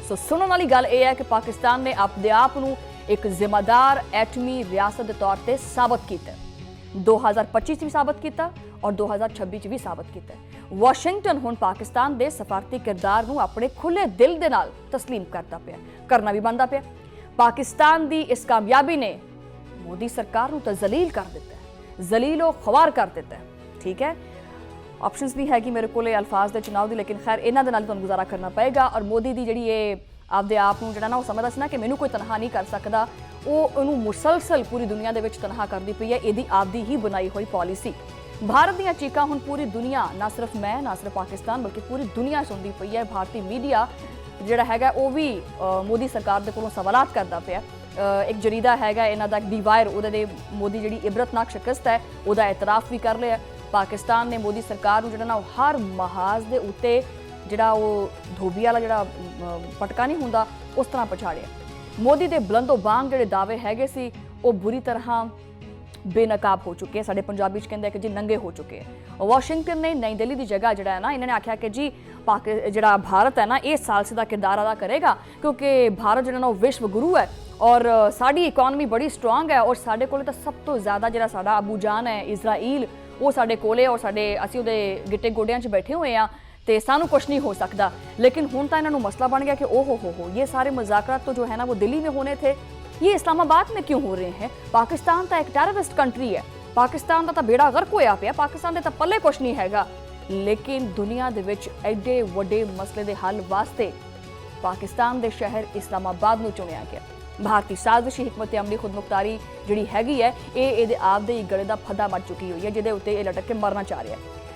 सो सुनने वाली गल यह है कि पाकिस्तान ने अपने आप नूं एक जिम्मेदार एटमी रियासत के तौर पर साबित किया, 2025 भी साबित किया और 2026 भी साबित किया। वाशिंगटन हुण पाकिस्तान के सफारती किरदार नूं अपने खुले दिल दे नाल तस्लीम करता पिया, करना भी बनता पिया। पाकिस्तान की इस कामयाबी ने मोदी सरकार नूं तो जलील कर दिता है, जलीलो ख्वार कर दिता है। ठीक है, ऑप्शनस भी है कि मेरे को अल्फाज के चुनाव की, लेकिन खैर इन्हों के तुहानूं गुजारा करना पएगा। और मोदी की जी ये आपदे आप नूं जिहड़ा ना वो समझदा सी ना कि मैनूं कोई तनहा नहीं कर सकता, वो उन्होंने मुसलसल पूरी दुनिया के तनहा करती पई है, यदी आपदी ही बनाई हुई पॉलिसी। भारत दीयां चीकां हुण पूरी दुनिया, ना सिर्फ मैं ना सिर्फ पाकिस्तान बल्कि पूरी दुनिया सुनती पई है। भारतीय मीडिया जिहड़ा हैगा वो भी मोदी सरकार दे कोलों सवालात करदा पिया। एक जरीदा हैगा इन्हां दा डी वायर, उहदे मोदी जिहड़ी इबरतनाक शिकस्त है उहदा एतराफ भी कर लिया। पाकिस्तान ने मोदी सरकार नूं जिहड़ा ना हर महाज दे उत्ते जिहड़ा वो धोबी वाला जिहड़ा पटका नहीं हुंदा उस तरह पछाड़िया। मोदी के बुलंदो बांग जिहड़े दावे हैगे सी वो बुरी तरह बेनकाब हो चुके हैं। साडे पंजाबी च कहंदे कि जी नंगे हो चुके हैं। वाशिंगटन ने नई दिल्ली की जगह जिहड़ा है ना इन्होंने आख्या कि जी जिहड़ा भारत है ना ये सालसी का किरदार अदा करेगा, क्योंकि भारत जिहड़ा ना विश्व गुरु है और साडी इकॉनमी बड़ी स्ट्रोंग है और साडे कोले तो सब तो ज़्यादा जिहड़ा साडा अबू जान है इजराइल वो साडे कोले और साडे असीं उहदे गिट्टे गोडियां च बैठे हुए हैं तो सानू कुछ नहीं हो सकता। लेकिन हुण तां इन्हां नूं मसला बन गया कि ओहो हो ये सारे मुज़ाकरात तो जो है ना वो दिल्ली में होने थे, ये इस्लामाबाद में क्यों हो रहे हैं? पाकिस्तान तो एक टेररिस्ट कंट्री है, पाकिस्तान का तो बेड़ा गर्क होया पिया, पाकिस्तान के तो पल्ले कुछ नहीं हैगा। लेकिन दुनिया दे विच एडे वड्डे मसले के हल वास्ते पाकिस्तान के शहर इस्लामाबाद नूं चुनिया गया। भारतीय साजिश हिकमत अमली खुदमुख्तारी जिहड़ी हैगी है ये आप दे गले का फदा मर चुकी हुई है, जिहदे उत्ते लटक के मरना चाह रहा है।